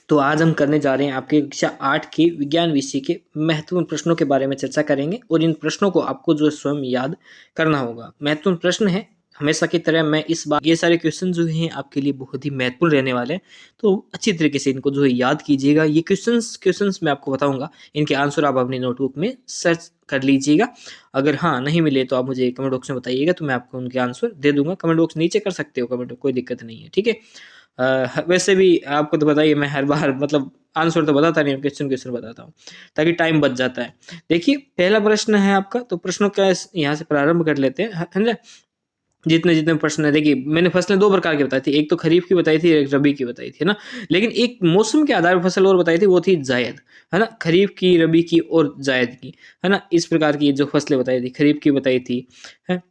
तो आज हम करने जा रहे हैं आपके कक्षा 8 के विज्ञान विषय के महत्वपूर्ण प्रश्नों के बारे में चर्चा करेंगे और इन प्रश्नों को आपको जो है स्वयं याद करना होगा। महत्वपूर्ण प्रश्न है, हमेशा की तरह मैं इस बार ये सारे क्वेश्चन जो हैं आपके लिए बहुत ही महत्वपूर्ण रहने वाले हैं, तो अच्छी तरीके से इनको जो है याद कीजिएगा। ये क्वेश्चंस मैं आपको बताऊंगा, इनके आंसर आप अपनी नोटबुक में सर्च कर लीजिएगा। अगर हाँ नहीं मिले तो आप मुझे कमेंट बॉक्स में बताइएगा, तो मैं आपको उनके आंसर दे दूंगा। कमेंट बॉक्स नीचे कर सकते हो कमेंट, कोई दिक्कत नहीं है, ठीक है। वैसे भी आपको तो पता ही है, मैं हर बार मतलब आंसर तो बताता नहीं, क्वेश्चन बताता हूँ ताकि टाइम बच जाता है। देखिए पहला प्रश्न है आपका, तो प्रश्नों का यहाँ से प्रारंभ कर लेते हैं, है ना। जितने जितने प्रश्न है, देखिए मैंने फसलें दो प्रकार की बताई थी, एक तो खरीफ की बताई थी, एक रबी की बताई थी, है ना। लेकिन एक मौसम के आधार पर फसल और बताई थी, वो थी जायद, है ना। खरीफ की, रबी की और जायद की, है ना। इस प्रकार की जो फसलें बताई थी, खरीफ की बताई थी, है,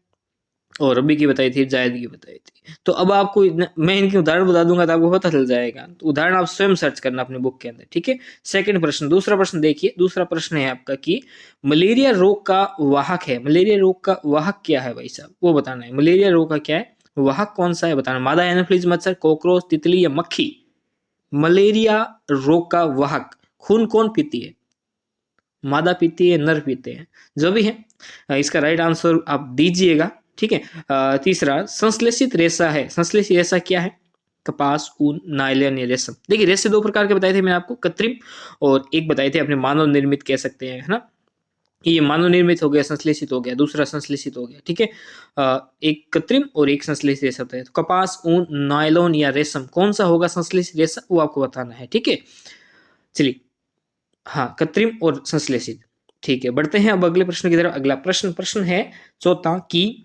और रबी की बताई थी, जायद की बताई थी। तो अब आपको मैं इनके उदाहरण बता दूंगा तो आपको पता चल जाएगा, तो उदाहरण आप स्वयं सर्च करना अपने बुक के अंदर, ठीक है। सेकंड प्रश्न, दूसरा प्रश्न देखिए, दूसरा प्रश्न है आपका कि मलेरिया रोग का वाहक है, मलेरिया रोग का वाहक क्या है भाई साहब, वो बताना है। मलेरिया रोग का क्या है, वाहक कौन सा है बताना। मादा एनोफिलीज मच्छर, कॉकरोच, तितली या मक्खी। मलेरिया रोग का वाहक खून कौन पीती है, मादा पीती है, नर पीते हैं, जो भी है इसका राइट आंसर आप दीजिएगा, ठीक है। तीसरा, संश्लेषित रेशा है, संश्लेषित रेशा क्या है, कपास, ऊन, नायलॉन या रेशम। देखिए रेशे दो प्रकार के बताए थे मैंने आपको, कृत्रिम और एक बताए थे अपने मानव निर्मित कह सकते हैं, है ना। ये मानव निर्मित हो गया, संश्लेषित हो गया, दूसरा संश्लेषित हो गया, ठीक है। एक कृत्रिम और एक संश्लेषित रेशा होता है। तो कपास, ऊन, नायलॉन या रेशम, कौन सा होगा संश्लेषित रेशा, वो आपको बताना है, ठीक है। चलिए, हाँ कृत्रिम और संश्लेषित, ठीक है। बढ़ते हैं अब अगले प्रश्न की तरफ। अगला प्रश्न है चौथा कि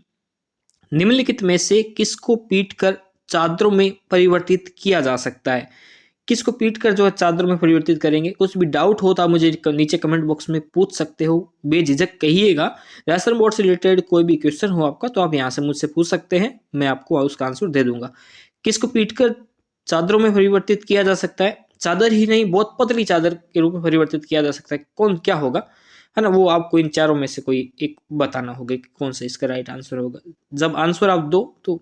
निम्नलिखित में से किसको पीटकर चादरों में परिवर्तित किया जा सकता है। किसको पीटकर जो है चादरों में परिवर्तित करेंगे। कुछ भी डाउट हो तो आप मुझे नीचे कमेंट बॉक्स में पूछ सकते हो, बेझिझक कहिएगा। राशन बोर्ड से रिलेटेड कोई भी क्वेश्चन हो आपका तो आप यहाँ से मुझसे पूछ सकते हैं, मैं आपको उसका आंसर दे दूंगा। किसको पीटकर चादरों में परिवर्तित किया जा सकता है, चादर ही नहीं बहुत पतली चादर के रूप में परिवर्तित किया जा सकता है, कौन क्या होगा, है ना। वो आपको इन चारों में से कोई एक बताना होगा कि कौन सा इसका राइट आंसर होगा। जब आंसर आप दो तो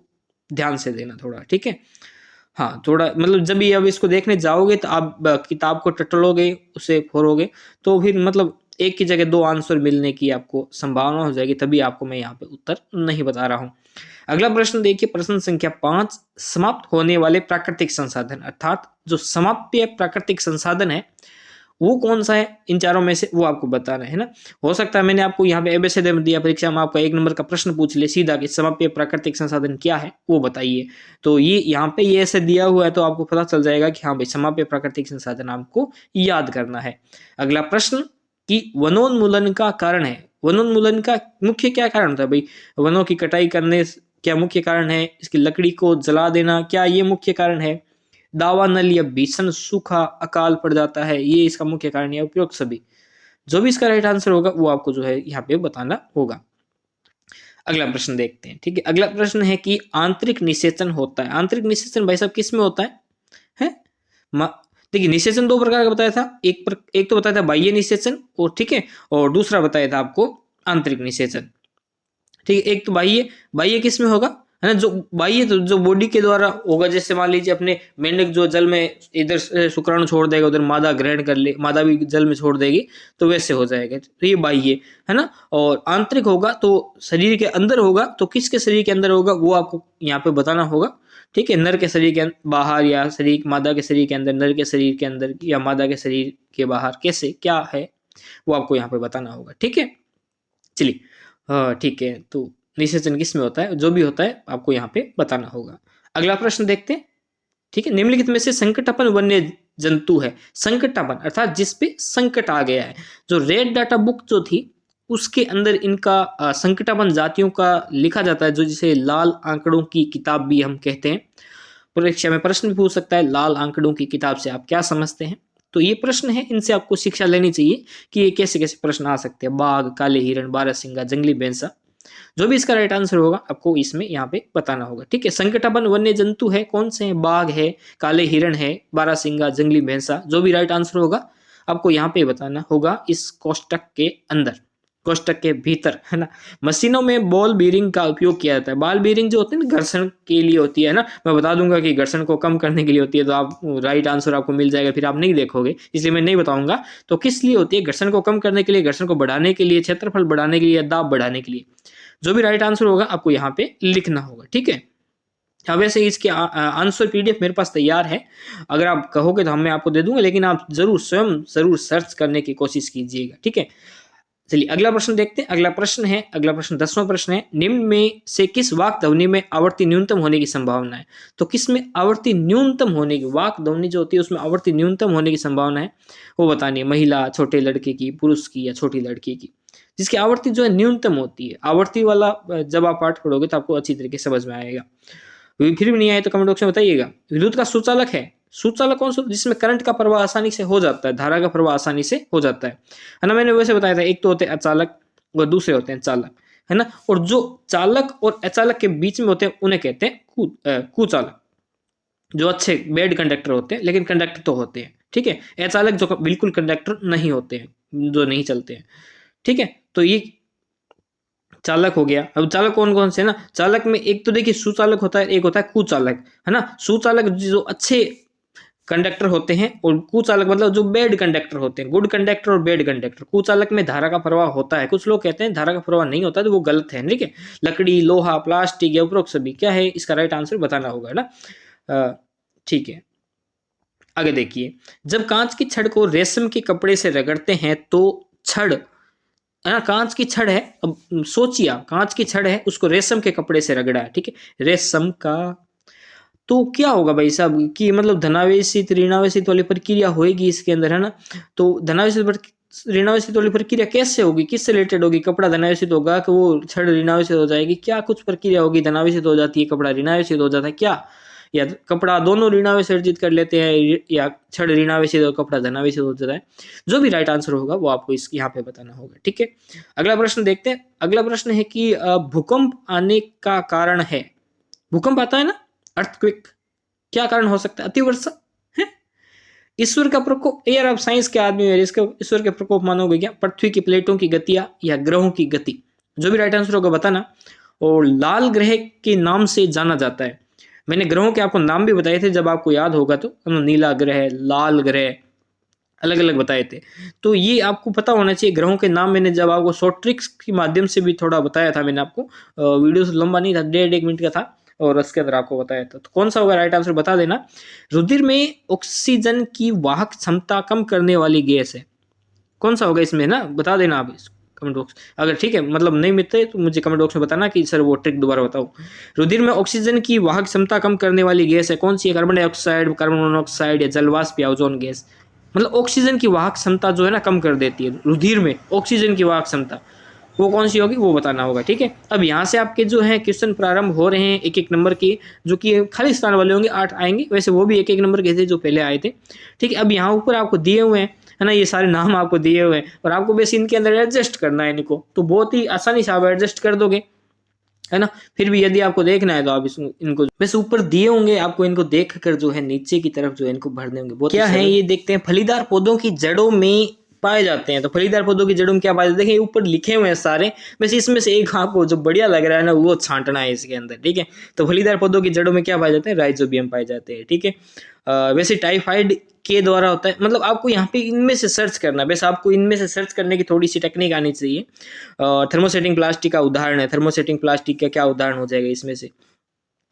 ध्यान से देना थोड़ा, ठीक है। हाँ थोड़ा मतलब जब भी अब इसको देखने जाओगे तो आप किताब को टटोलोगे, उसे फोड़ोगे, तो फिर मतलब एक की जगह दो आंसर मिलने की आपको संभावना हो जाएगी, तभी आपको मैं यहाँ पे उत्तर नहीं बता रहा हूँ। अगला प्रश्न देखिए, प्रश्न संख्या 5, समाप्त होने वाले प्राकृतिक संसाधन, अर्थात जो समाप्य प्राकृतिक संसाधन है वो कौन सा है इन चारों में से, वो आपको बताना है ना। हो सकता है मैंने आपको यहाँ पे एबीसीडी दिया, परीक्षा में आपका 1 नंबर का प्रश्न पूछ ले सीधा कि समाप्य प्राकृतिक संसाधन क्या है, वो बताइए। तो ये यहाँ पे ये ऐसे दिया हुआ है तो आपको पता चल जाएगा कि हाँ भाई समाप्य प्राकृतिक संसाधन आपको याद करना है। अगला प्रश्न कि वनोन्मूलन का कारण है, वनोन्मूलन का मुख्य क्या कारण होता है भाई, वनों की कटाई करने क्या मुख्य कारण है, इसकी लकड़ी को जला देना क्या ये मुख्य कारण है, दावानल या भीषण सूखा अकाल पड़ जाता है ये इसका मुख्य कारण है, उपयुक्त सभी। जो भी इसका राइट आंसर होगा वो आपको जो है यहाँ पे बताना होगा। अगला प्रश्न देखते हैं, ठीक है। अगला प्रश्न है कि आंतरिक निषेचन होता है, आंतरिक निषेचन भाई साहब किस में होता है? देखिए निषेचन दो प्रकार का बताया था, एक तो बताया था बाह्य निषेचन और, ठीक है, और दूसरा बताया था आपको आंतरिक निषेचन, ठीक है। एक तो बाह्य किस में होगा, है ना, जो बाह्य तो जो बॉडी के द्वारा होगा, जैसे मान लीजिए अपने मेंढक जो जल में इधर शुक्राणु छोड़ देगा, उधर मादा ग्रहण कर ले, मादा भी जल में छोड़ देगी, तो वैसे हो जाएगा, तो ये बाह्य है ना। और आंतरिक होगा तो शरीर के अंदर होगा, तो किसके शरीर के अंदर होगा वो आपको यहाँ पे बताना होगा, ठीक है। नर के शरीर के बाहर या शरीर मादा के शरीर के अंदर, नर के शरीर के अंदर या मादा के शरीर के बाहर, कैसे क्या है वो आपको यहाँ पे बताना होगा, ठीक है। चलिए हाँ ठीक है, तो निषेचन किस में होता है, जो भी होता है आपको यहाँ पे बताना होगा। अगला प्रश्न देखते हैं, ठीक है। निम्नलिखित में से संकटापन वन्य जंतु है, संकटापन अर्थात जिसपे संकट आ गया है, जो रेड डाटा बुक जो थी उसके अंदर इनका संकटापन जातियों का लिखा जाता है, जो जिसे लाल आंकड़ों की किताब भी हम कहते हैं। परीक्षा में प्रश्न भी पूछ सकता है, लाल आंकड़ों की किताब से आप क्या समझते हैं। तो ये प्रश्न है, इनसे आपको शिक्षा लेनी चाहिए कि ये कैसे कैसे प्रश्न आ सकते हैं। बाघ, काले हिरण, बारहसिंगा, जंगली भैंसा, जो भी इसका राइट आंसर होगा आपको इसमें यहाँ पे बताना होगा, ठीक है। संकटापन वन्य जंतु है कौन से हैं, बाघ है, काले हिरण है, बारहसिंगा, जंगली भैंसा, जो भी राइट आंसर होगा आपको यहाँ पे बताना होगा इस कोष्टक के अंदर। कोष्ठक के भीतर, है ना। मशीनों में बॉल बीयरिंग का उपयोग किया जाता है। बॉल बीयरिंग जो होती है ना, घर्षण के लिए होती है ना। मैं बता दूंगा कि घर्षण को कम करने के लिए होती है, तो आप राइट आंसर आपको मिल जाएगा, फिर आप नहीं देखोगे, इसलिए मैं नहीं बताऊंगा। तो किस लिए होती है? घर्षण को कम करने के लिए, घर्षण को बढ़ाने के लिए, क्षेत्रफल बढ़ाने के लिए, या दाब बढ़ाने के लिए। जो भी राइट आंसर होगा आपको यहाँ पे लिखना होगा, ठीक है। अब वैसे इसके आंसर पीडीएफ मेरे पास तैयार है, अगर आप कहोगे तो मैं आपको दे दूंगा, लेकिन आप जरूर स्वयं जरूर सर्च करने की कोशिश कीजिएगा, ठीक है। चलिए अगला प्रश्न देखते हैं। अगला प्रश्न 10वां प्रश्न है, निम्न में से किस वाक ध्वनि में आवर्ती न्यूनतम होने की संभावना है? तो किस में आवर्ती न्यूनतम होने की, वाक ध्वनि जो होती है उसमें आवर्ती न्यूनतम होने की संभावना है, वो बतानी है। महिला, छोटे लड़के की, पुरुष की, या छोटी लड़की की, जिसकी आवर्ती जो है न्यूनतम होती है। आवर्ती वाला जब आप पाठ पढ़ोगे तो आपको अच्छी तरीके से समझ में आएगा। फिर भी नहीं आए तो कमेंट बॉक्स में बताइएगा। विद्युत का सुचालक है, सुचालक कौन सा? जिसमें करंट का प्रवाह आसानी से हो जाता है, धारा का प्रवाह आसानी से हो जाता है ना। मैंने वैसे बताया था, एक तो होते हैं अचालक और दूसरे होते हैं चालक, है ना। और जो चालक और अचालक के बीच में होते हैं उन्हें कहते हैं कुचालक, जो अच्छे बेड कंडक्टर होते हैं, लेकिन कंडक्टर तो होते हैं, ठीक है। अचालक जो बिल्कुल कंडक्टर नहीं होते हैं, जो नहीं चलते हैं, ठीक है। तो ये चालक हो गया। अब चालक कौन कौन से ना, चालक में एक तो देखिए सुचालक होता है, एक होता है कुचालक, है ना। सुचालक जो अच्छे कंडक्टर होते हैं, और कुचालक मतलब जो बेड कंडक्टर होते हैं, गुड कंडक्टर और बेड कंडक्टर। कुचालक में धारा का प्रवाह होता है, कुछ लोग कहते हैं धारा का प्रवाह नहीं होता, तो वो गलत है, ठीक है। लकड़ी, लोहा, प्लास्टिक या उपरोक्त सभी, क्या है इसका राइट आंसर बताना होगा ना, ठीक है। आगे देखिए, जब कांच की छड़ को रेशम के कपड़े से रगड़ते हैं तो छड़, है ना, कांच की छड़ है, अब सोचिए आप, कांच की छड़ है, उसको रेशम के कपड़े से रगड़ा है, ठीक है, रेशम का, तो क्या होगा भाई साहब कि मतलब धनावेशित ऋणावेशित वाली प्रक्रिया होगी इसके अंदर, है ना। तो धनावेशित ऋणावेशित वाली प्रक्रिया कैसे होगी, किससे रिलेटेड होगी? कपड़ा धनावेशित होगा कि वो छड़ ऋणावेशित हो जाएगी? क्या कुछ प्रक्रिया होगी, धनावेशित हो जाती है, कपड़ा ऋणावेशित हो जाता है क्या? या कपड़ा दोनों ऋणावेशित अर्जित कर लेते हैं, या छड़ ऋणावेशित और कपड़ा धनावेशित हो जाता है? जो भी राइट आंसर होगा वो आपको इस यहाँ पे बताना होगा, ठीक है। अगला प्रश्न देखते हैं। अगला प्रश्न है कि भूकंप आने का कारण है, भूकंप आता है ना, अर्थक्वेक, क्या कारण हो सकता है? अतिवर्षा है, ईश्वर का प्रकोप। यार आप साइंस के आदमी है, इसका ईश्वर के प्रकोप मानोगे क्या? पृथ्वी की प्लेटों की गतियां, या ग्रहों की गति? जो भी राइट आंसर होगा बताना। और लाल ग्रह के नाम से जाना जाता है, मैंने ग्रहों के आपको नाम भी बताए थे, जब आपको याद होगा तो, नीला ग्रह, लाल ग्रह, अलग अलग बताए थे। तो ये आपको पता होना चाहिए ग्रहों के नाम। मैंने जब आपको शॉर्ट ट्रिक्स के माध्यम से भी थोड़ा बताया था, मैंने आपको, वीडियो से लंबा नहीं था, 1.5 मिनट का था, और उसके अंदर आपको बताया था। तो कौन सा होगा राइट आंसर बता देना। रुधिर में ऑक्सीजन की वाहक क्षमता कम करने वाली गैस है, कौन सा होगा इसमें ना, बता देना आप इस कमेंट बॉक्स। अगर ठीक है, मतलब नहीं मिलते तो मुझे कमेंट बॉक्स में बताना कि सर वो ट्रिक दोबारा बताओ। रुधिर में ऑक्सीजन की वाहक क्षमता कम करने वाली गैस है, कौन सी है? कार्बन डाइऑक्साइड, कार्बन मोनोऑक्साइड, या जलवाष्प, या ओजोन गैस? मतलब ऑक्सीजन की वाहक क्षमता जो है ना कम कर देती है रुधिर में, ऑक्सीजन की वाहक क्षमता, वो कौन सी होगी वो बताना होगा, ठीक है। अब यहाँ से आपके जो है क्वेश्चन प्रारंभ हो रहे हैं एक एक नंबर के, जो कि खाली स्थान वाले होंगे, 8 आएंगे, वैसे वो भी एक एक नंबर के थे जो पहले आए थे, ठीक है। अब यहाँ ऊपर आपको दिए हुए हैं, है ना, ये सारे नाम आपको दिए हुए हैं, और आपको बस इनके अंदर एडजस्ट करना है इनको, तो बहुत ही आसानी से आप एडजस्ट कर दोगे, है ना। फिर भी यदि आपको देखना है तो आप इनको वैसे ऊपर दिए होंगे, आपको इनको देख कर जो है नीचे की तरफ जो है इनको भरने होंगे। बहुत क्या है ये देखते हैं। फलीदार पौधों की जड़ों में पाए जाते हैं, तो फलीदार पौधों की जड़ों में क्या पाए जाते हैं? देखिए ऊपर लिखे हुए हैं सारे, वैसे इसमें से एक आपको जो बढ़िया लग रहा है ना वो छांटना है इसके अंदर, ठीक है। तो फलीदार पौधों की जड़ों में क्या पाए जाते हैं? राइजोबियम पाए जाते हैं, ठीक है। वैसे टाइफाइड के द्वारा होता है, मतलब आपको यहाँ पे इनमें से सर्च करना है, वैसे आपको इनमें से सर्च करने की थोड़ी सी टेक्निक आनी चाहिए। थर्मोसेटिंग प्लास्टिक का उदाहरण है, थर्मोसेटिंग प्लास्टिक का क्या उदाहरण हो जाएगा इसमें से?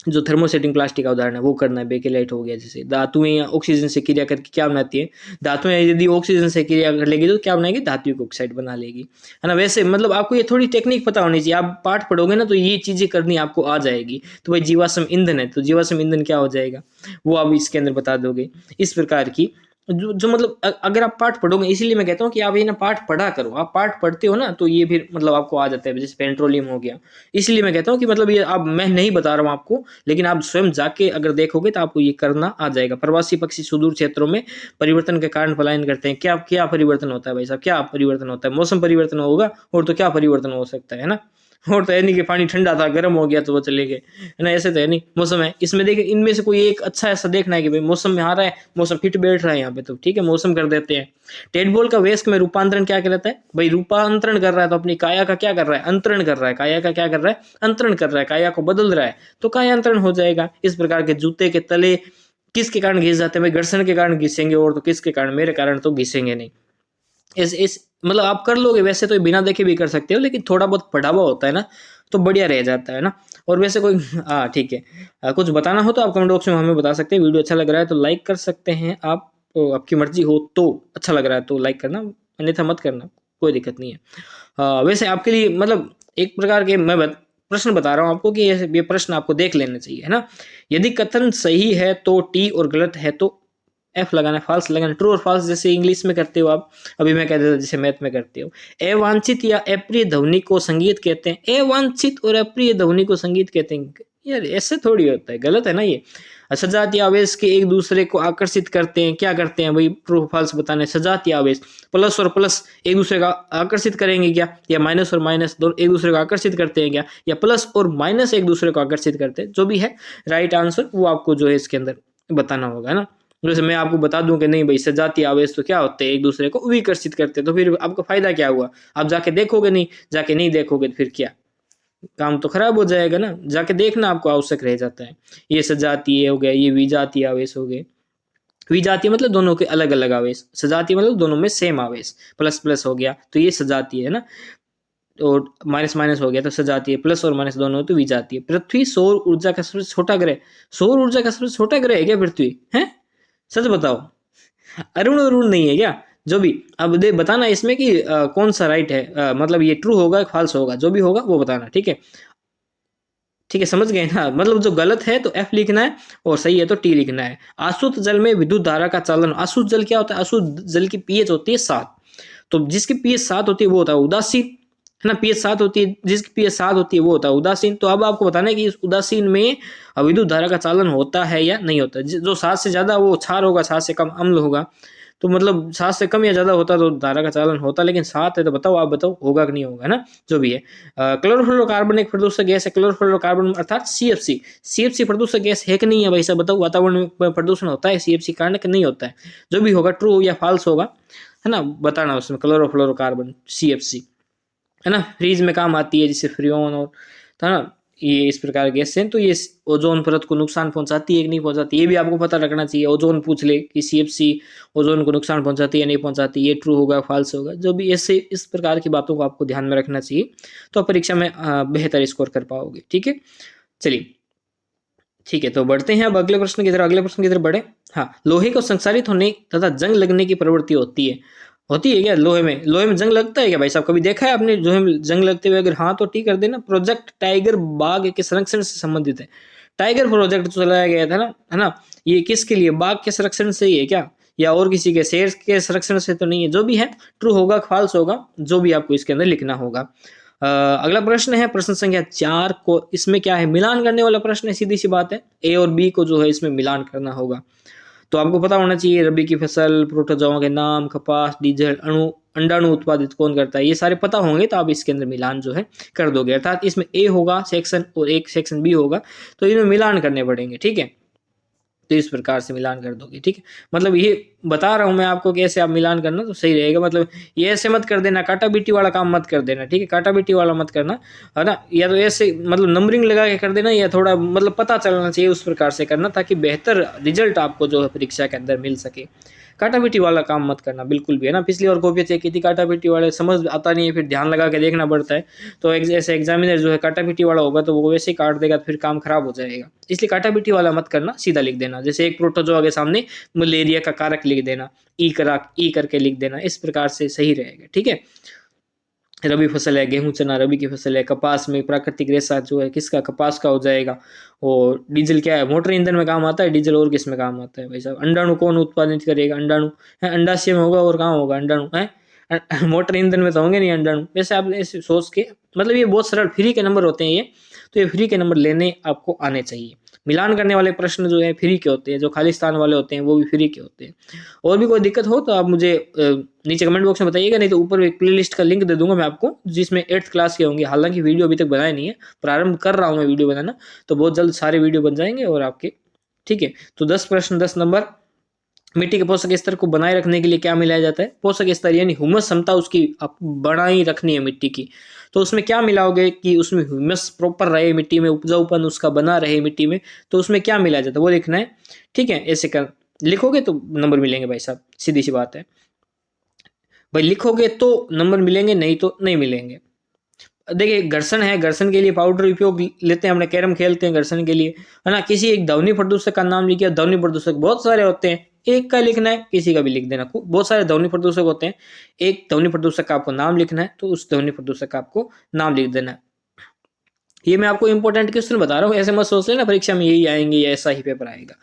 जो थर्मोसेटिंग प्लास्टिक का उदाहरण है वो करना है। बेकेलाइट हो गया, जैसे धातुएं ऑक्सीजन से क्रिया करके क्या बनाती है? धातुएं यदि ऑक्सीजन से क्रिया कर लेगी तो क्या बनाएगी? धात्विक ऑक्साइड बना लेगी, है ना। वैसे मतलब आपको ये थोड़ी टेक्निक पता होनी चाहिए, आप पाठ पढ़ोगे ना तो ये चीजें करनी आपको आ जाएगी। तो भाई जीवाश्म ईंधन है, तो जीवाश्म ईंधन क्या हो जाएगा वो आप इसके अंदर बता दोगे। इस प्रकार की जो मतलब अगर आप पाठ पढ़ोगे, इसीलिए मैं कहता हूँ कि आप ये ना पाठ पढ़ा करो, आप पाठ पढ़ते हो ना तो ये फिर मतलब आपको आ जाता है, जैसे पेट्रोलियम हो गया। इसलिए मैं कहता हूँ कि मतलब ये आप, मैं नहीं बता रहा हूँ आपको, लेकिन आप स्वयं जाके अगर देखोगे तो आपको ये करना आ जाएगा। प्रवासी पक्षी सुदूर क्षेत्रों में परिवर्तन के कारण पलायन करते हैं, क्या क्या परिवर्तन होता है भाई साहब? क्या परिवर्तन होता है? मौसम परिवर्तन होगा, और तो क्या परिवर्तन हो सकता है ना। और तो है नहीं कि पानी ठंडा था गर्म हो गया तो वो चले गए, है ना, ऐसे तो है नहीं। मौसम है, इसमें देखिए इनमें से कोई एक अच्छा ऐसा देखना है कि भाई मौसम में आ रहा है, मौसम फिट बैठ रहा है यहाँ पे, तो ठीक है मौसम कर देते हैं। टेड बॉल का वेस्क में रूपांतरण क्या कहलाता है? भाई रूपांतरण कर रहा है तो अपनी काया का क्या कर रहा है? अंतरण कर रहा है। काया का क्या कर रहा है? अंतरण कर रहा है, काया को बदल रहा है, तो कायांतरण हो जाएगा। इस प्रकार के जूते के तले किसके कारण घिस जाते हैं? भाई घर्षण के कारण घिसेंगे, और तो किसके कारण? मेरे कारण तो घिसेंगे नहीं। इस मतलब आप कर लोगे, वैसे तो बिना देखे भी कर सकते हो, लेकिन थोड़ा बहुत पढ़ा हुआ होता है ना तो बढ़िया रह जाता है ना। और वैसे कोई हाँ ठीक है, कुछ बताना हो तो आप कमेंट बॉक्स में हमें बता सकते हैं। वीडियो अच्छा लग रहा है तो लाइक कर सकते हैं आप, तो आपकी मर्जी हो तो, अच्छा लग रहा है तो लाइक करना, अन्यथा मत करना, कोई दिक्कत नहीं है। वैसे आपके लिए मतलब एक प्रकार के मैं प्रश्न बता रहा हूँ आपको कि ये प्रश्न आपको देख लेने चाहिए, है ना। यदि कथन सही है तो टी और गलत है तो एफ लगाना, फॉल्स लगाना। ट्रू और फॉल्स जैसे इंग्लिश में करते हो आप, अभी मैं कह देता जैसे मैथ में करते हो। अवांछित या अप्रिय ध्वनि को संगीत कहते हैं। अवांछित और अप्रिय ध्वनि को संगीत कहते हैं, यार ऐसे थोड़ी होता है, गलत है ना ये। सजातीय आवेश के एक दूसरे को आकर्षित करते हैं, क्या करते हैं भाई? ट्रू फॉल्स बताने। सजातीय आवेश प्लस और प्लस एक दूसरे का आकर्षित करेंगे क्या? या माइनस और माइनस दोनों एक दूसरे को आकर्षित करते हैं क्या? या प्लस और माइनस एक दूसरे को आकर्षित करते हैं? जो भी है राइट आंसर वो आपको जो है इसके अंदर बताना होगा ना। जैसे मैं आपको बता दूं कि नहीं भाई सजातीय आवेश तो क्या होते हैं? एक दूसरे को विकर्षित करते हैं, तो फिर आपका फायदा क्या हुआ? आप जाके देखोगे नहीं, जाके नहीं देखोगे तो फिर क्या, काम तो खराब हो जाएगा ना। जाके देखना आपको आवश्यक रह जाता है। ये सजातीय हो गया, ये विजातीय आवेश हो गए। विजातीय मतलब दोनों के अलग अलग आवेश, सजातीय मतलब दोनों में सेम आवेश। प्लस प्लस हो गया तो ये सजातीय है ना, और माइनस माइनस हो गया तो सजातीय। प्लस और माइनस दोनों तो विजातीय। पृथ्वी सौर ऊर्जा का सबसे छोटा ग्रह। सौर ऊर्जा का सबसे छोटा ग्रह है क्या पृथ्वी? है, सच बताओ। अरुण अरुण नहीं है क्या? जो भी अब दे बताना इसमें कि कौन सा राइट है, मतलब ये ट्रू होगा फॉल्स होगा, जो भी होगा वो बताना, ठीक है। ठीक है, समझ गए ना। मतलब जो गलत है तो एफ लिखना है और सही है तो टी लिखना है। आशुत जल में विद्युत धारा का चालन। आशुत जल क्या होता है? आशुत जल की पीएच होती है 7, तो जिसकी पीएच 7 होती है वो होता है उदासीन, है ना। पीएच 7 होती है, जिसकी पीएच 7 होती है वो होता है उदासीन। तो अब आपको बताना है कि इस उदासीन में विद्युत धारा का चालन होता है या नहीं होता। जो 7 से ज्यादा वो क्षार होगा, 7 से कम अम्ल होगा। तो मतलब 7 से कम या ज्यादा होता तो धारा का चालन होता, लेकिन 7 है तो बताओ, आप बताओ होगा कि नहीं होगा, है ना। जो भी है, क्लोरोफ्लोरोकार्बन एक प्रदूषक गैस है। क्लोरोफ्लोरोकार्बन अर्थात सीएफसी। सीएफसी प्रदूषक गैस है कि नहीं है भाई साहब बताओ। वातावरण में प्रदूषण होता है सीएफसी कारण कि नहीं होता है? जो भी होगा ट्रू या फॉल्स होगा, है ना, बताना उसमें। क्लोरोफ्लोरोकार्बन सीएफसी, है ना। फ्रीज में काम आती है जैसे फ्रियोन और, है ना, ये इस प्रकार गैस है। तो ये ओजोन परत को नुकसान पहुंचाती है कि नहीं पहुंचाती, ये भी आपको पता रखना चाहिए। ओजोन पूछ ले कि सीएफसी ओजोन को नुकसान पहुंचाती है या नहीं पहुंचाती, ये ट्रू होगा फॉल्स होगा। जो भी ऐसे इस प्रकार की बातों को आपको ध्यान में रखना चाहिए, तो परीक्षा में बेहतर स्कोर कर पाओगे, ठीक है। चलिए ठीक है, तो बढ़ते हैं अब अगले प्रश्न की तरफ। अगले प्रश्न की तरफ बढ़े। हाँ, लोहे को संक्षारित होने तथा जंग लगने की प्रवृत्ति होती है क्या? लोहे में जंग लगता है क्या भाई साहब? कभी देखा है आपने लोहे में जंग लगते हुए? अगर हाँ तो ठीक कर देना। प्रोजेक्ट टाइगर बाघ के संरक्षण से संबंधित है। टाइगर प्रोजेक्ट जो चलाया गया था ना, है ना, ये किसके लिए? बाघ के संरक्षण से ही है क्या, या और किसी के? शेर के संरक्षण से तो नहीं है। जो भी है ट्रू होगा फॉल्स होगा, जो भी आपको इसके अंदर लिखना होगा। अगला प्रश्न है प्रश्न संख्या 4 को। इसमें क्या है? मिलान करने वाला प्रश्न है, सीधी सी बात है। ए और बी को जो है इसमें मिलान करना होगा। तो आपको पता होना चाहिए रबी की फसल, प्रोटोजोआ के नाम, कपास, डीजल, अंडाणु उत्पादित कौन करता है, ये सारे पता होंगे तो आप इसके अंदर मिलान जो है कर दोगे। अर्थात इसमें ए होगा सेक्शन और एक सेक्शन बी होगा, तो इनमें मिलान करने पड़ेंगे, ठीक है। तो इस प्रकार से मिलान कर दोगे, ठीक है। मतलब ये बता रहा हूं मैं आपको कैसे आप मिलान करना तो सही रहेगा। मतलब ये ऐसे मत कर देना, काटा बीटी वाला काम मत कर देना, ठीक है। काटा बीटी वाला मत करना, है ना। या तो ऐसे मतलब नंबरिंग लगा के कर देना, या थोड़ा मतलब पता चलना चाहिए उस प्रकार से करना, ताकि बेहतर रिजल्ट आपको जो है परीक्षा के अंदर मिल सके। काटा पीटी वाला काम मत करना बिल्कुल भी, है ना। पिछली और कॉपी चेक की थी, काटा पीटी वाले समझ आता नहीं है, फिर ध्यान लगा के देखना पड़ता है। तो ऐसे एग्जामिनर जो है काटा पीटी वाला होगा तो वो वैसे ही काट देगा, तो फिर काम खराब हो जाएगा। इसलिए काटा पीटी वाला मत करना, सीधा लिख देना। जैसे एक प्रोटोजोआ के सामने मलेरिया का कारक लिख देना, ई करके लिख देना, इस प्रकार से सही रहेगा, ठीक है। रबी फसल है, गेहूं चना रबी की फसल है। कपास में प्राकृतिक रेशा जो है किसका? कपास का हो जाएगा। और डीजल क्या है? मोटर ईंधन में काम आता है डीजल, और किस में काम आता है भाई साहब? अंडाणु कौन उत्पादित करेगा? अंडाणु है, अंडाशय में होगा, और कहाँ होगा अंडाणु है? मोटर ईंधन में तो होंगे नहीं अंडाणु। वैसे आप ऐसे सोच के, मतलब ये बहुत सरल फ्री के नंबर होते हैं ये, तो ये फ्री के नंबर लेने आपको आने चाहिए। मिलान करने वाले प्रश्न जो है फ्री के होते हैं, जो खाली स्थान वाले होते हैं वो भी फ्री के होते हैं। और भी कोई दिक्कत हो तो आप मुझे नीचे कमेंट बॉक्स में बताइएगा, नहीं तो ऊपर एक प्लेलिस्ट का लिंक दे दूंगा मैं आपको, जिसमें 8th क्लास के होंगे। हालांकि वीडियो अभी तक बनाया नहीं है, प्रारंभ कर रहा हूँ मैं वीडियो बनाना, तो बहुत जल्द सारे वीडियो बन जाएंगे और आपके, ठीक है। तो 10 प्रश्न 10 नंबर। मिट्टी के पोषक स्तर को बनाए रखने के लिए क्या मिलाया जाता है? पोषक स्तर यानी ह्यूमस क्षमता उसकी आप बनाई रखनी है मिट्टी की, तो उसमें क्या मिलाओगे कि उसमें ह्यूमस प्रॉपर रहे, मिट्टी में उपजाऊपन उसका बना रहे मिट्टी में, तो उसमें क्या मिलाया जाता है वो लिखना है, ठीक है। ऐसे कर लिखोगे तो नंबर मिलेंगे भाई साहब, सीधी सी बात है भाई, लिखोगे तो नंबर मिलेंगे, नहीं तो नहीं मिलेंगे। देखिए घर्षण है, घर्षण के लिए पाउडर उपयोग लेते हैं, हमने कैरम खेलते हैं घर्षण के लिए, है ना। किसी एक ध्वनि प्रदूषक का नाम लिखिए, ध्वनि प्रदूषक बहुत सारे होते हैं, एक का लिखना है, किसी का भी लिख देना, बहुत सारे ध्वनि प्रदूषक होते हैं, एक ध्वनि प्रदूषक का आपको नाम लिखना है, तो उस ध्वनि प्रदूषक का आपको नाम लिख देना है। ये मैं आपको इंपॉर्टेंट क्वेश्चन बता रहा हूँ, ऐसे मत सोच लेना परीक्षा में यही आएंगे या ऐसा ही पेपर आएगा।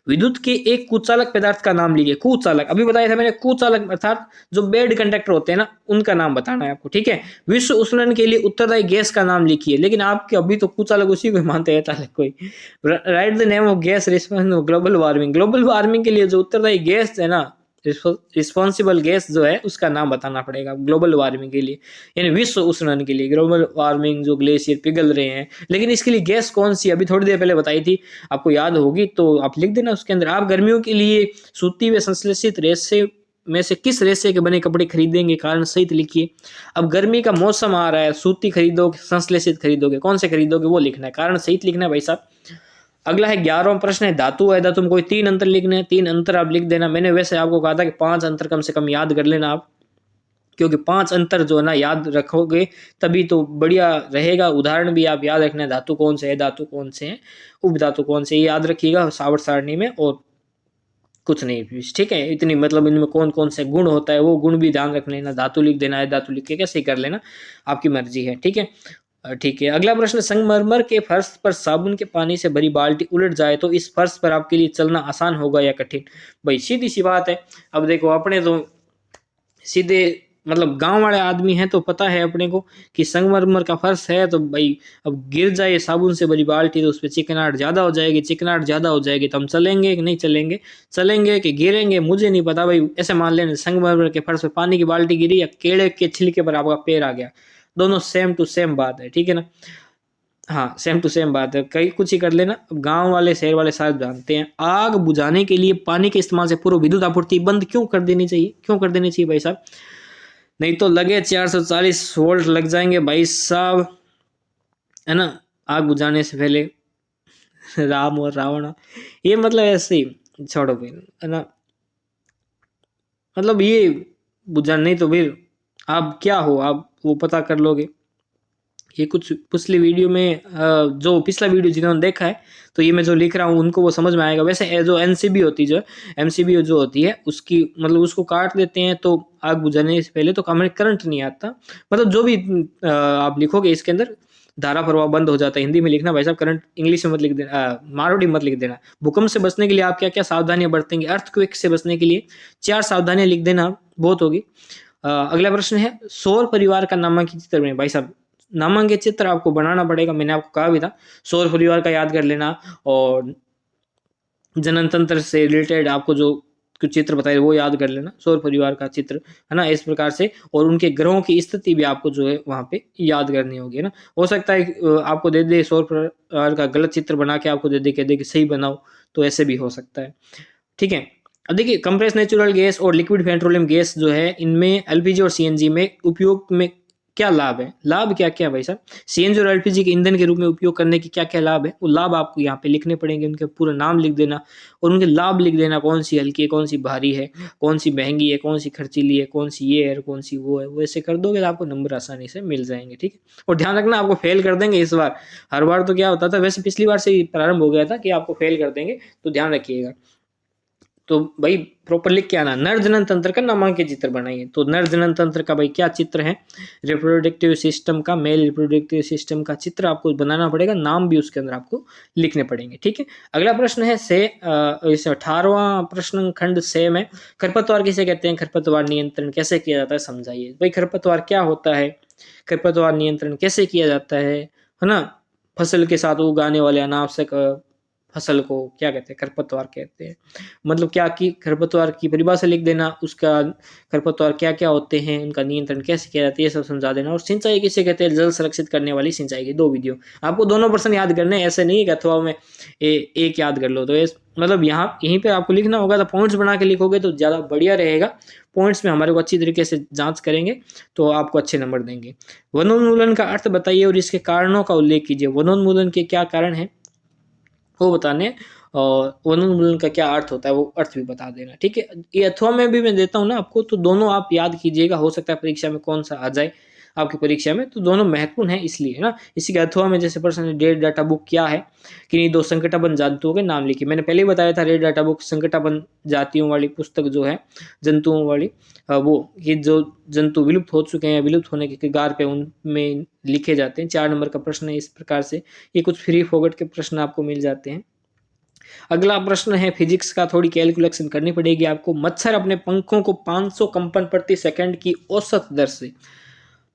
विद्युत के एक कुचालक पदार्थ का नाम लीजिए। कुचालक अभी बताया था मैंने, कुचालक अर्थात जो बेड कंडक्टर होते हैं ना, उनका नाम बताना है आपको, ठीक है। विश्व उष्णन के लिए उत्तरदायी गैस का नाम लिखिए, लेकिन आपके अभी तो कुचालक उसी को मानते हैं चालक कोई। Right the name of gas responsible global warming. Global warming के लिए जो उत्तरदायी गैस है ना, रिस्पॉन्सिबल गैस जो है उसका नाम बताना पड़ेगा ग्लोबल वार्मिंग के लिए, यानी विश्व उष्णन के लिए। ग्लोबल वार्मिंग जो ग्लेशियर पिघल रहे हैं, लेकिन इसके लिए गैस कौन सी अभी थोड़ी देर पहले बताई थी, आपको याद होगी तो आप लिख देना उसके अंदर। आप गर्मियों के लिए सूती व संश्लेषित रेशे में से किस रेशे के बने कपड़े खरीदेंगे, कारण सहित लिखिए। अब गर्मी का मौसम आ रहा है, सूती खरीदोगे संश्लेषित खरीदोगे, कौन से खरीदोगे वो लिखना है, कारण सहित लिखना है भाई साहब। अगला है 11वां प्रश्न है धातु है, धातु में कोई 3 अंतर लिखने हैं, 3 अंतर आप लिख देना। मैंने वैसे आपको कहा था कि 5 अंतर कम से कम याद कर लेना आप, क्योंकि 5 अंतर जो है ना याद रखोगे तभी तो बढ़िया रहेगा। उदाहरण भी आप याद रखना, धातु कौन से है, धातु कौन से हैं, उपधातु कौन से, याद रखिएगा सावट सारणी में, और कुछ नहीं, ठीक है। इतनी मतलब इनमें कौन कौन से गुण होता है वो गुण भी ध्यान रख लेना। धातु लिख देना है, धातु लिख के कैसे कर लेना, आपकी मर्जी है, ठीक है। ठीक है। अगला प्रश्न, संगमरमर के फर्श पर साबुन के पानी से भरी बाल्टी उलट जाए तो इस फर्श पर आपके लिए चलना आसान होगा या कठिन? भाई सीधी सी बात है। अब देखो अपने तो सीधे मतलब गांव वाले आदमी हैं तो पता है अपने को कि संगमरमर का फर्श है तो भाई अब गिर जाए साबुन से भरी बाल्टी तो उस पर चिकनाहट ज्यादा हो जाएगी, चिकनाहट ज्यादा हो जाएगी तो हम चलेंगे कि नहीं चलेंगे, चलेंगे कि गिरेंगे मुझे नहीं पता भाई। ऐसे मान लेना संगमरमर के फर्श पर पानी की बाल्टी गिरी या केले के छिलके पर आपका पैर आ गया, दोनों सेम टू सेम बात है, ठीक है ना। हाँ सेम टू सेम बात है, कई कुछ ही कर लेना। गांव वाले शहर वाले साथ जानते हैं। आग बुझाने के लिए पानी के इस्तेमाल से पूर्व विद्युत आपूर्ति बंद क्यों कर देनी चाहिए, क्यों कर देनी चाहिए भाई साहब? नहीं तो लगे 440 वोल्ट लग जाएंगे भाई साहब, है ना, आग बुझाने से पहले। राम और रावण, ये मतलब ऐसे ही छोड़ो फिर, है ना, मतलब ये बुझा नहीं तो फिर आप क्या हो, आप वो पता कर लोगे। ये कुछ पिछली वीडियो में जो पिछला वीडियो जिन्होंने देखा है तो ये मैं जो लिख रहा हूँ उनको वो समझ में आएगा। वैसे जो एनसीबी होती है, जो एमसीबी जो होती है उसकी मतलब उसको काट देते हैं तो आग बुझाने से पहले तो हमें करंट नहीं आता, मतलब जो भी आप लिखोगे इसके अंदर धारा प्रवाह बंद हो जाता है। हिंदी में लिखना भाई साहब, करंट इंग्लिश में मत लिख देना, मारवाड़ी मत लिख देना। भूकंप से बचने के लिए आप क्या क्या सावधानियां बरतेंगे? अर्थक्वेक से बचने के लिए 4 सावधानियां लिख देना, बहुत होगी। अगला प्रश्न है सौर परिवार का नामांकित चित्र में। भाई साहब नामांकित चित्र आपको बनाना पड़ेगा, मैंने आपको कहा भी था। सौर परिवार का याद कर लेना, और जनन तंत्र से रिलेटेड आपको जो कुछ चित्र बताए वो याद कर लेना, सौर परिवार का चित्र, है ना, इस प्रकार से। और उनके ग्रहों की स्थिति भी आपको जो है वहां पे याद करनी होगी, ना। हो सकता है आपको दे दे सौर परिवार का गलत चित्र बना के आपको दे दे, कह दे कि सही बनाओ, तो ऐसे भी हो सकता है, ठीक है। अब देखिए कंप्रेस नेचुरल गैस और लिक्विड पेट्रोलियम गैस जो है, इनमें एलपीजी और सीएनजी में उपयोग में क्या लाभ है? लाभ क्या क्या भाई साहब? सीएनजी और एलपीजी के ईंधन के रूप में उपयोग करने की क्या क्या लाभ है? वो लाभ आपको यहाँ पे लिखने पड़ेंगे, उनके पूरा नाम लिख देना और उनके लाभ लिख देना, कौन सी हल्की है, कौन सी भारी है, कौन सी महंगी है, कौन सी खर्चीली है, कौन सी ये है, कौन सी वो है। वो ऐसे कर दोगे तो आपको नंबर आसानी से मिल जाएंगे, ठीक है। और ध्यान रखना आपको फेल कर देंगे इस बार, हर बार तो क्या होता था, वैसे पिछली बार से ही प्रारंभ हो गया था कि आपको फेल कर देंगे, तो ध्यान रखिएगा। तो भाई प्रॉपर लिख के आना। नर जनन तंत्र का नामांकित चित्र बनाइए। तो नर जनन तंत्र का भाई क्या चित्र है? रिप्रोडक्टिव सिस्टम का, मेल रिप्रोडक्टिव सिस्टम का चित्र आपको बनाना पड़ेगा, नाम भी उसके अंदर आपको लिखने पड़ेंगे, ठीक है। अगला प्रश्न है इस 18वां प्रश्न खंड से में, खरपतवार किसे कहते हैं? खरपतवार नियंत्रण कैसे किया जाता है समझाइए। भाई खरपतवार क्या होता है, खरपतवार नियंत्रण कैसे किया जाता है ना। फसल के साथ उगाने वाले अनावश्यक फसल को क्या कहते हैं, खरपतवार कहते हैं। मतलब क्या कि खरपतवार की परिभाषा लिख देना, उसका खरपतवार क्या-क्या होते हैं, उनका नियंत्रण कैसे किया जाता है, ये सब समझा देना। और सिंचाई किसे कहते हैं, जल संरक्षित करने वाली सिंचाई की 2 विधियों। आपको दोनों प्रश्न याद करने हैं, ऐसे नहीं है कि अथवा में एक याद कर लो। तो मतलब यहाँ यहीं पे आपको लिखना होगा, तो पॉइंट्स बना के लिखोगे तो ज़्यादा बढ़िया रहेगा। पॉइंट्स में हमारे को अच्छी तरीके से जांच करेंगे तो आपको अच्छे नंबर देंगे। वनोन्मूलन का अर्थ बताइए और इसके कारणों का उल्लेख कीजिए। वनोन्मूलन के क्या कारण हैं वो बताने, और वनोन्मूलन का क्या अर्थ होता है वो अर्थ भी बता देना, ठीक है। ये अथवा में भी मैं देता हूँ ना आपको, तो दोनों आप याद कीजिएगा, हो सकता है परीक्षा में कौन सा आ जाए आपकी परीक्षा में, तो दोनों महत्वपूर्ण है इसलिए, है ना। इसी के अथवा में जैसे प्रश्न, रेड डाटा बुक क्या है, किन्हीं 2 संकटाबंध जंतुओं के नाम लिखिए। मैंने पहले ही बताया था, रेड डाटा बुक संकटाबंध जातियों वाली पुस्तक जो है, जंतुओं वाली, वो ये जो जंतु विलुप्त हो चुके हैं, विलुप्त होने के कगार पे, उनमें लिखे जाते हैं। 4 नंबर का प्रश्न है इस प्रकार से। ये कुछ फ्री फोगट के प्रश्न आपको मिल जाते हैं। अगला प्रश्न है फिजिक्स का, थोड़ी कैलकुलेशन करनी पड़ेगी आपको। मच्छर अपने पंखों को 500 कंपन प्रति सेकंड की औसत दर से,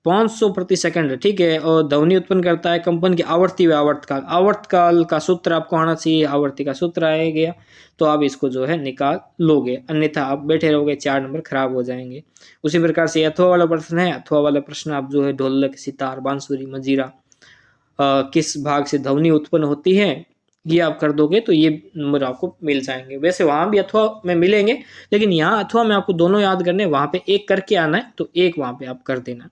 500 प्रति सेकंड, ठीक है, और ध्वनि उत्पन्न करता है। कंपन की आवृत्ति व आवर्तकाल, आवर्तकाल का सूत्र आपको आना चाहिए, आवर्ती का सूत्र आया गया तो आप इसको जो है निकाल लोगे, अन्यथा आप बैठे रहोगे, 4 नंबर खराब हो जाएंगे। उसी प्रकार से अथवा वाला प्रश्न है। अथवा वाला प्रश्न आप जो है, ढोलक, सितार, बांसुरी, मंजीरा किस भाग से ध्वनि उत्पन्न होती है, ये आप कर दोगे तो ये नंबर आपको मिल जाएंगे। वैसे वहां भी अथवा में मिलेंगे, लेकिन यहाँ अथवा में आपको दोनों याद करने, वहां पे एक करके आना है तो एक वहां पे आप कर देना,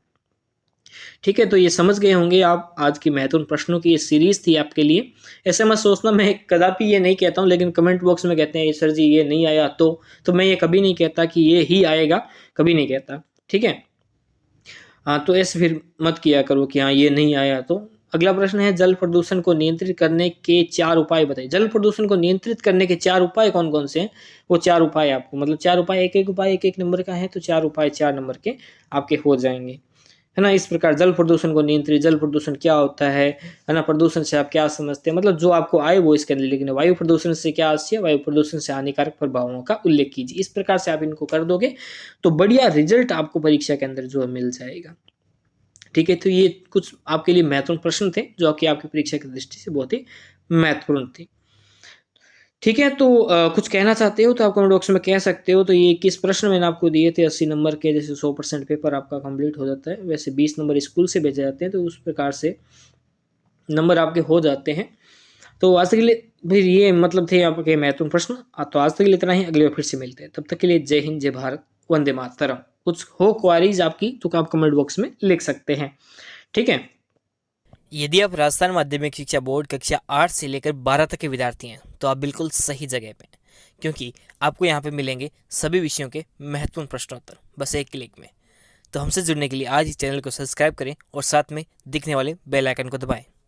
ठीक है। तो ये समझ गए होंगे आप, आज की महत्वपूर्ण प्रश्नों की ये सीरीज थी आपके लिए। ऐसे मत सोचना, मैं कदापि ये नहीं कहता हूँ, लेकिन कमेंट बॉक्स में कहते हैं सर जी ये नहीं आया तो मैं ये कभी नहीं कहता कि ये ही आएगा, कभी नहीं कहता, ठीक है। हाँ, तो ऐसे फिर मत किया करो कि हाँ ये नहीं आया तो। अगला प्रश्न है, जल प्रदूषण को नियंत्रित करने के 4 उपाय बताइए। जल प्रदूषण को नियंत्रित करने के 4 उपाय कौन कौन से हैं, वो 4 उपाय आपको, मतलब 4 उपाय, एक उपाय एक नंबर का है, तो 4 उपाय 4 नंबर के आपके हो जाएंगे, है ना। इस प्रकार जल प्रदूषण को नियंत्रित, जल प्रदूषण क्या होता है ना, प्रदूषण से आप क्या समझते हैं, मतलब जो आपको आए वो इसके अंदर लिखने। वायु प्रदूषण से क्या आशय, वायु प्रदूषण से हानिकारक प्रभावों का उल्लेख कीजिए। इस प्रकार से आप इनको कर दोगे तो बढ़िया रिजल्ट आपको परीक्षा के अंदर जो है मिल जाएगा, ठीक है। तो ये कुछ आपके लिए महत्वपूर्ण प्रश्न थे जो कि आपकी परीक्षा की दृष्टि से बहुत ही महत्वपूर्ण थे, ठीक है। तो कुछ कहना चाहते हो तो आप कमेंट बॉक्स में कह सकते हो। तो ये 21 प्रश्न मैंने आपको दिए थे 80 नंबर के, जैसे 100% पेपर आपका कंप्लीट हो जाता है, वैसे 20 नंबर स्कूल से भेजे जाते हैं, तो उस प्रकार से नंबर आपके हो जाते हैं। तो आज तक के लिए फिर ये मतलब थे आपके महत्वपूर्ण प्रश्न। तो आज तक के लिए इतना ही, अगले बार फिर से मिलते हैं, तब तक के लिए जय हिंद, जय भारत, वंदे मातरम। कुछ हो क्वारीज आपकी तो आप कमेंट बॉक्स में लिख सकते हैं, ठीक है। यदि आप राजस्थान माध्यमिक शिक्षा बोर्ड कक्षा 8 से लेकर 12 तक के विद्यार्थी हैं तो आप बिल्कुल सही जगह पे हैं, क्योंकि आपको यहाँ पे मिलेंगे सभी विषयों के महत्वपूर्ण प्रश्नोत्तर बस एक क्लिक में। तो हमसे जुड़ने के लिए आज इस चैनल को सब्सक्राइब करें और साथ में दिखने वाले बेल आइकन को दबाएं।